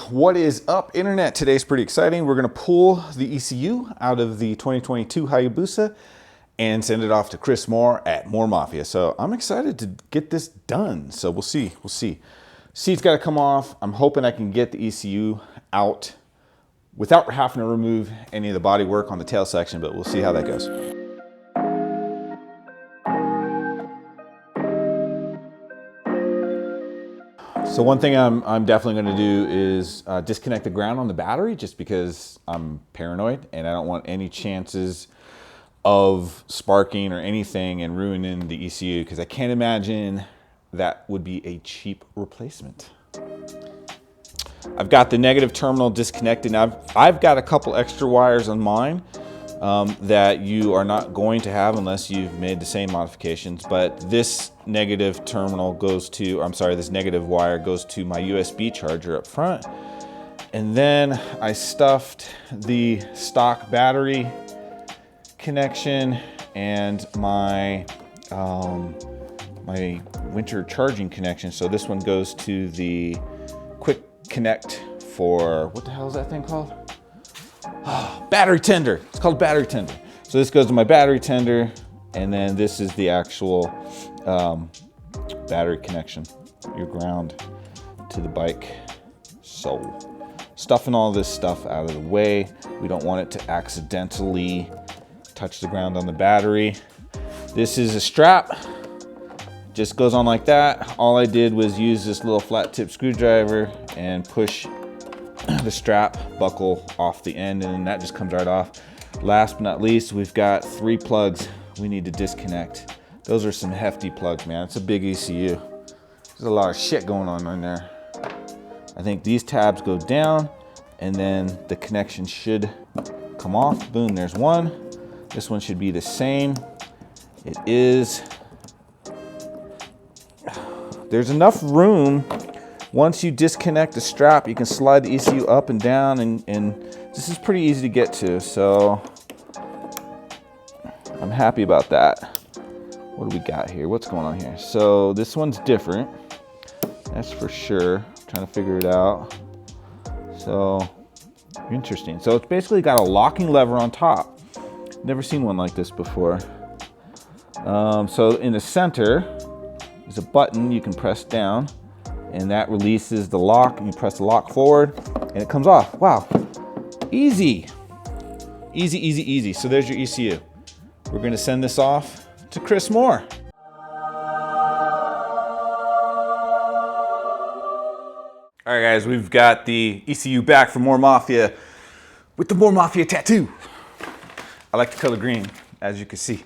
What is up, internet? Today's pretty exciting. We're gonna pull the ECU out of the 2022 Hayabusa and send it off to Chris Moore at Moore Mafia. So I'm excited to get this done. So we'll see. Seat's gotta come off. I'm hoping I can get the ECU out without having to remove any of the body work on the tail section, but we'll see how that goes. So one thing I'm definitely going to do is disconnect the ground on the battery, just because I'm paranoid and I don't want any chances of sparking or anything and ruining the ECU, because I can't imagine that would be a cheap replacement. I've got the negative terminal disconnected. Now I've got a couple extra wires on mine that you are not going to have unless you've made the same modifications, but this negative terminal goes to, this negative wire goes to my USB charger up front. And then I stuffed the stock battery connection and my my winter charging connection. So this one goes to the quick connect for, what the hell is that thing called? Battery tender. It's called battery tender. So this goes to my battery tender, and then this is the actual battery connection, your ground to the bike. So stuffing all this stuff out of the way. We don't want it to accidentally touch the ground on the battery. This is a strap. Just goes on like that. All I did was use this little flat tip screwdriver and push the strap buckle off the end, and then that just comes right off. Last but not least, we've got 3 plugs we need to disconnect. Those are some hefty plugs, man. It's a big ECU. There's a lot of shit going on in there. I think these tabs go down, and then the connection should come off. Boom, there's one. This one should be the same. It is. There's enough room. Once you disconnect the strap, you can slide the ECU up and down, and this is pretty easy to get to, so I'm happy about that. What do we got here? What's going on here? So this one's different, that's for sure. I'm trying to figure it out. So interesting. So it's basically got a locking lever on top. Never seen one like this before. So in the center is a button you can press down, and that releases the lock, and you press the lock forward and it comes off. Wow, easy. So there's your ECU. We're gonna send this off to Chris Moore. All right guys, we've got the ECU back from Moore Mafia with the Moore Mafia tattoo. I like the color green, as you can see.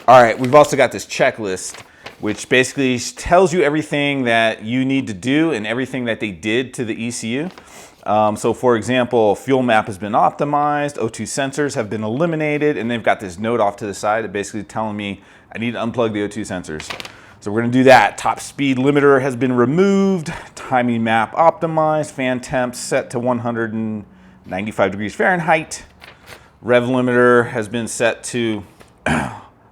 All right, we've also got this checklist, which basically tells you everything that you need to do and everything that they did to the ECU. So for example, fuel map has been optimized, O2 sensors have been eliminated, and they've got this note off to the side that basically telling me I need to unplug the O2 sensors. So we're gonna do that. Top speed limiter has been removed, timing map optimized, fan temps set to 195 degrees Fahrenheit. Rev limiter has been set to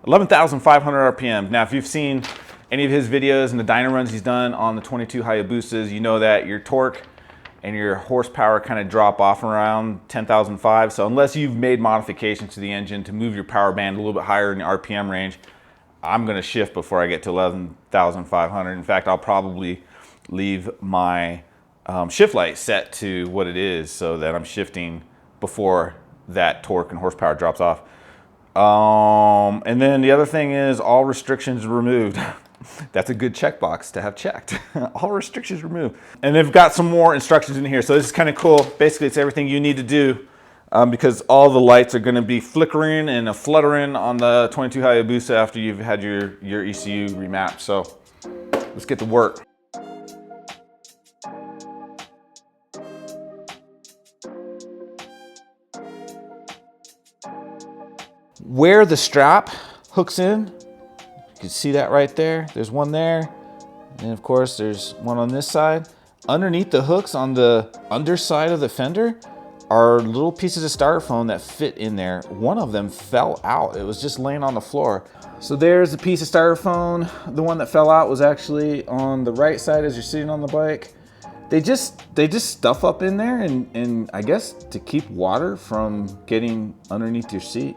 11,500 RPM. Now, if you've seen any of his videos and the dyno runs he's done on the 22 Hayabusas, you know that your torque and your horsepower kind of drop off around 10,005. So unless you've made modifications to the engine to move your power band a little bit higher in the RPM range, I'm gonna shift before I get to 11,500. In fact, I'll probably leave my shift light set to what it is so that I'm shifting before that torque and horsepower drops off. And then the other thing is all restrictions removed. That's a good checkbox to have checked. All restrictions removed. And they've got some more instructions in here. So this is kind of cool. Basically, it's everything you need to do because all the lights are going to be flickering and fluttering on the 22 Hayabusa after you've had your ECU remapped. So let's get to work. Where the strap hooks in, you can see that right there. There's one there, and of course there's one on this side. Underneath the hooks on the underside of the fender are little pieces of styrofoam that fit in there. One of them fell out. It was just laying on the floor. So there's a piece of styrofoam. The one that fell out was actually on the right side as you're sitting on the bike. they just stuff up in there, and I guess to keep water from getting underneath your seat.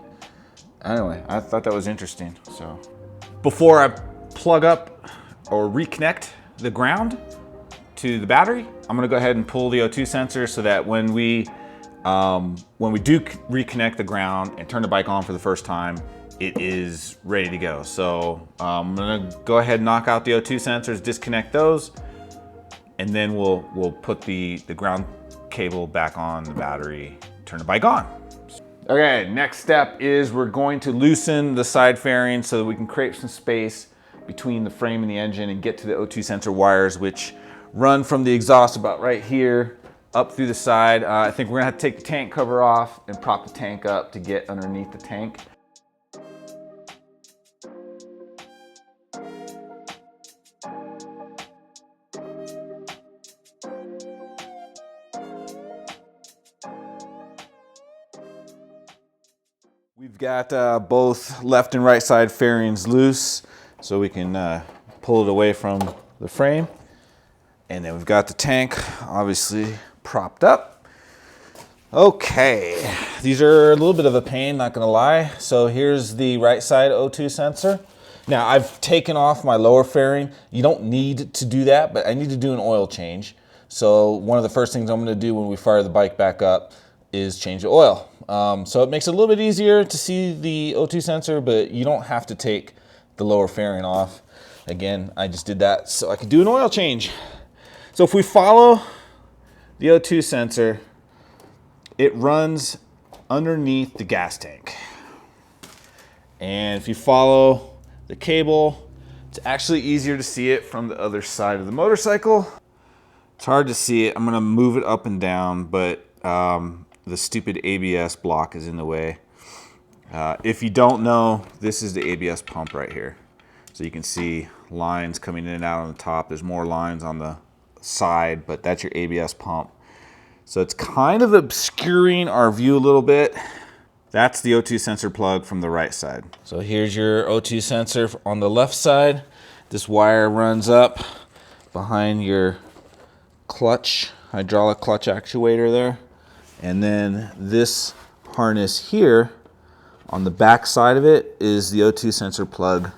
Anyway, I thought that was interesting. So before I plug up or reconnect the ground to the battery, I'm gonna go ahead and pull the O2 sensor so that when we do reconnect the ground and turn the bike on for the first time, it is ready to go. So I'm gonna go ahead and knock out the O2 sensors, disconnect those, and then we'll put the ground cable back on the battery, turn the bike on. Okay, next step is we're going to loosen the side fairing so that we can create some space between the frame and the engine and get to the O2 sensor wires, which run from the exhaust about right here up through the side. I think we're gonna have to take the tank cover off and prop the tank up to get underneath the tank. We've got both left and right side fairings loose, so we can pull it away from the frame. And then we've got the tank obviously propped up. Okay, these are a little bit of a pain, not gonna lie. So here's the right side O2 sensor. Now I've taken off my lower fairing. You don't need to do that, but I need to do an oil change. So one of the first things I'm gonna do when we fire the bike back up is change the oil. So it makes it a little bit easier to see the O2 sensor, but you don't have to take the lower fairing off. Again, I just did that so I could do an oil change. So if we follow the O2 sensor, it runs underneath the gas tank. And if you follow the cable, it's actually easier to see it from the other side of the motorcycle. It's hard to see it. I'm gonna move it up and down, but the stupid ABS block is in the way. If you don't know, this is the ABS pump right here. So you can see lines coming in and out on the top. There's more lines on the side, but that's your ABS pump. So it's kind of obscuring our view a little bit. That's the O2 sensor plug from the right side. So here's your O2 sensor on the left side. This wire runs up behind your clutch, hydraulic clutch actuator there. And then this harness here on the back side of it is the O2 sensor plug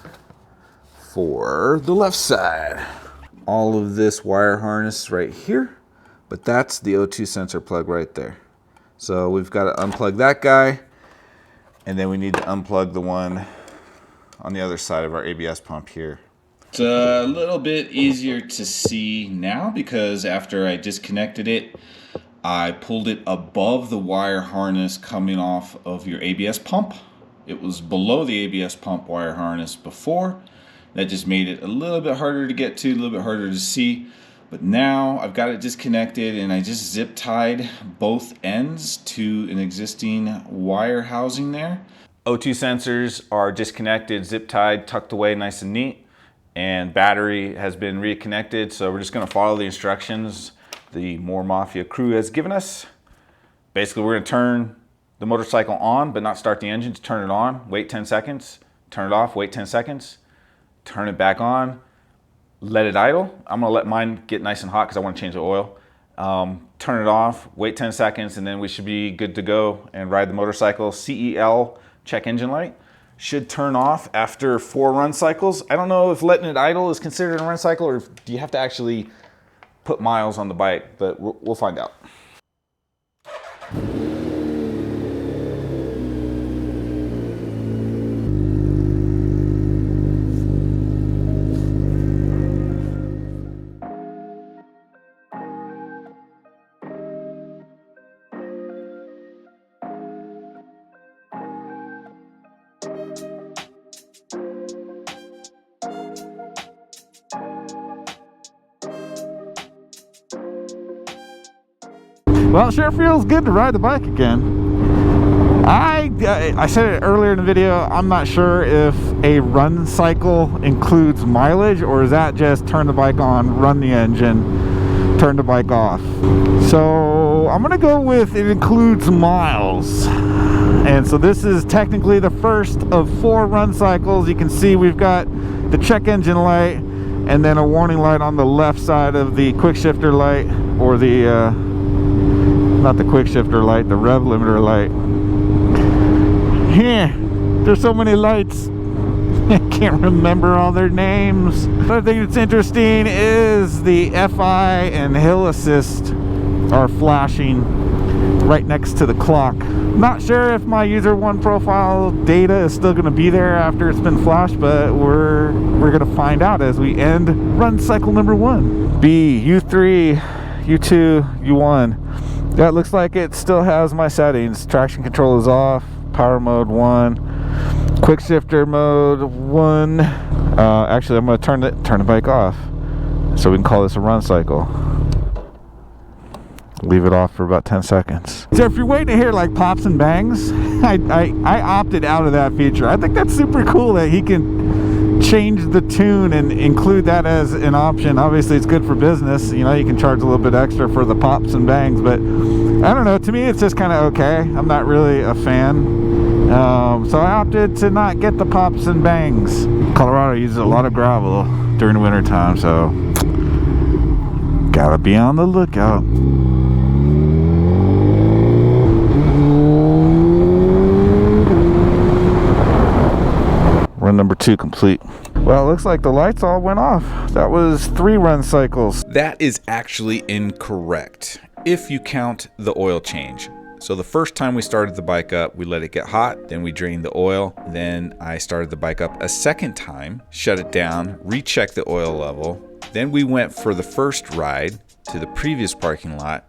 for the left side. All of this wire harness right here, but that's the O2 sensor plug right there. So we've got to unplug that guy, and then we need to unplug the one on the other side of our ABS pump here. It's a little bit easier to see now because after I disconnected it, I pulled it above the wire harness coming off of your ABS pump. It was below the ABS pump wire harness before. That just made it a little bit harder to get to, a little bit harder to see. But now I've got it disconnected and I just zip tied both ends to an existing wire housing there. O2 sensors are disconnected, zip tied, tucked away nice and neat, and battery has been reconnected. So we're just gonna follow the instructions the Moore Mafia crew has given us. Basically, we're gonna turn the motorcycle on, but not start the engine. To turn it on, wait 10 seconds, turn it off, wait 10 seconds, turn it back on, let it idle. I'm gonna let mine get nice and hot because I wanna change the oil. Turn it off, wait 10 seconds, and then we should be good to go and ride the motorcycle. CEL, check engine light, should turn off after 4 run cycles. I don't know if letting it idle is considered a run cycle or if, do you have to actually put miles on the bike, but we'll find out. Well, it sure feels good to ride the bike again. I said it earlier in the video, I'm not sure if a run cycle includes mileage or is that just turn the bike on, run the engine, turn the bike off. So I'm gonna go with it includes miles. And so this is technically the first of 4 run cycles. You can see we've got the check engine light and then a warning light on the left side of the quick shifter light, or the not the quick shifter light, the rev limiter light. Yeah, there's so many lights. I can't remember all their names. Another thing that's interesting is the FI and hill assist are flashing right next to the clock. Not sure if my user one profile data is still going to be there after it's been flashed, but we're going to find out as we end run cycle number 1. B, U3, U2, U1. That looks like it still has my settings. Traction control is off, power mode 1, quick shifter mode 1. Actually, I'm going to turn the bike off so we can call this a run cycle. Leave it off for about 10 seconds. So if you're waiting to hear like pops and bangs, I opted out of that feature. I think that's super cool that he can change the tune and include that as an option. Obviously it's good for business, you know, you can charge a little bit extra for the pops and bangs, but I don't know, to me it's just kind of okay. I'm not really a fan, so I opted to not get the pops and bangs. Colorado uses a lot of gravel during the winter time, so gotta be on the lookout. Run number 2 complete. Well, it looks like the lights all went off. That was 3 run cycles. That is actually incorrect if you count the oil change. So the first time we started the bike up, we let it get hot, then we drained the oil, then I started the bike up a second time, shut it down, rechecked the oil level, then we went for the first ride to the previous parking lot.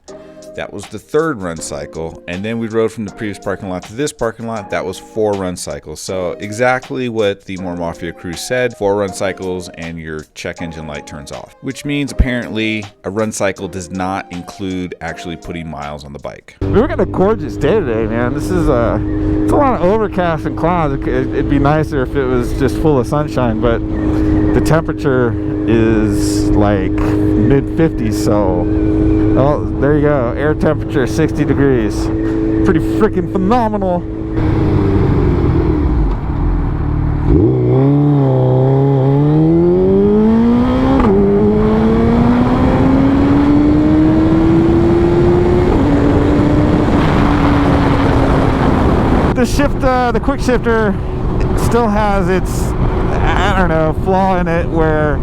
That was the 3rd run cycle, and then we rode from the previous parking lot to this parking lot. That was 4 run cycles. So exactly what the Moore Mafia crew said, 4 run cycles and your check engine light turns off, which means apparently a run cycle does not include actually putting miles on the bike. We've got a gorgeous day today, man. This is it's a lot of overcast and clouds. It'd be nicer if it was just full of sunshine, but the temperature is like mid 50s, so oh, there you go. Air temperature 60 degrees. Pretty freaking phenomenal. The quick shifter still has its, I don't know, flaw in it where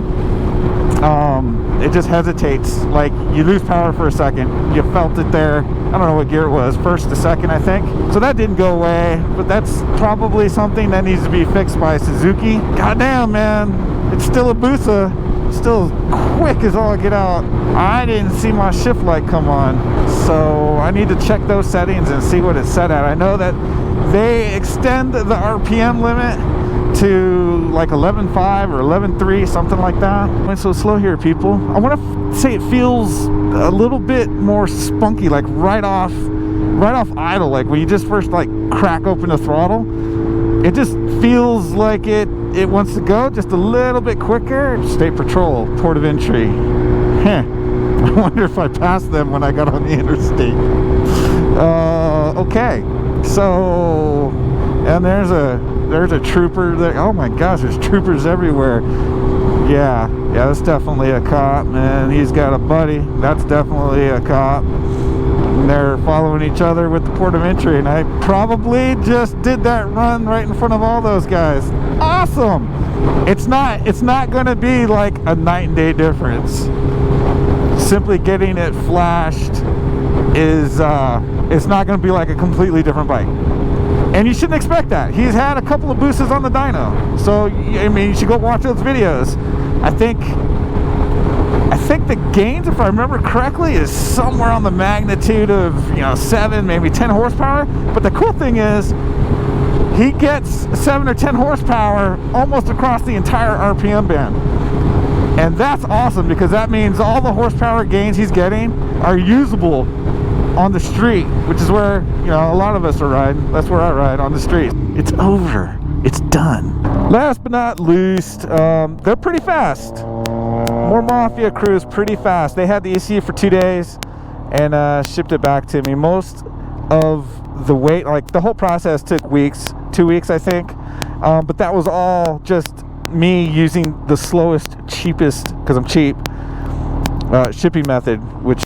it just hesitates. Like, you lose power for a second, you felt it there. I don't know what gear it was, first to second, I think. So that didn't go away, but that's probably something that needs to be fixed by Suzuki. Goddamn, man, it's still a Busa, still quick as all get out. I didn't see my shift light come on, so I need to check those settings and see what it's set at. I know that they extend the RPM limit to like 11.5 or 11.3, something like that. Went so slow here, people. I want to say it feels a little bit more spunky, like right off idle, like when you just first like crack open the throttle. It just feels like it wants to go just a little bit quicker. State Patrol, port of entry. I wonder if I passed them when I got on the interstate. Okay, so, and there's a trooper there. Oh my gosh, there's troopers everywhere. Yeah, that's definitely a cop, man. He's got a buddy. That's definitely a cop. And they're following each other with the port of entry, and I probably just did that run right in front of all those guys. Awesome. It's not going to be like a night and day difference. Simply getting it flashed is it's not going to be like a completely different bike. And you shouldn't expect that. He's had a couple of boosters on the dyno, so I mean, you should go watch those videos. I think the gains, if I remember correctly, is somewhere on the magnitude of 7, maybe 10 horsepower. But the cool thing is, he gets 7 or 10 horsepower almost across the entire RPM band, and that's awesome because that means all the horsepower gains he's getting are usable on the street, which is where a lot of us are riding. That's where I ride, on the street. It's over. It's done. Last but not least, they're pretty fast. Moore Mafia crew is pretty fast. They had the ECU for 2 days and shipped it back to me. Most of the wait, like the whole process took weeks, 2 weeks I think, but that was all just me using the slowest cheapest, because I'm cheap, shipping method, which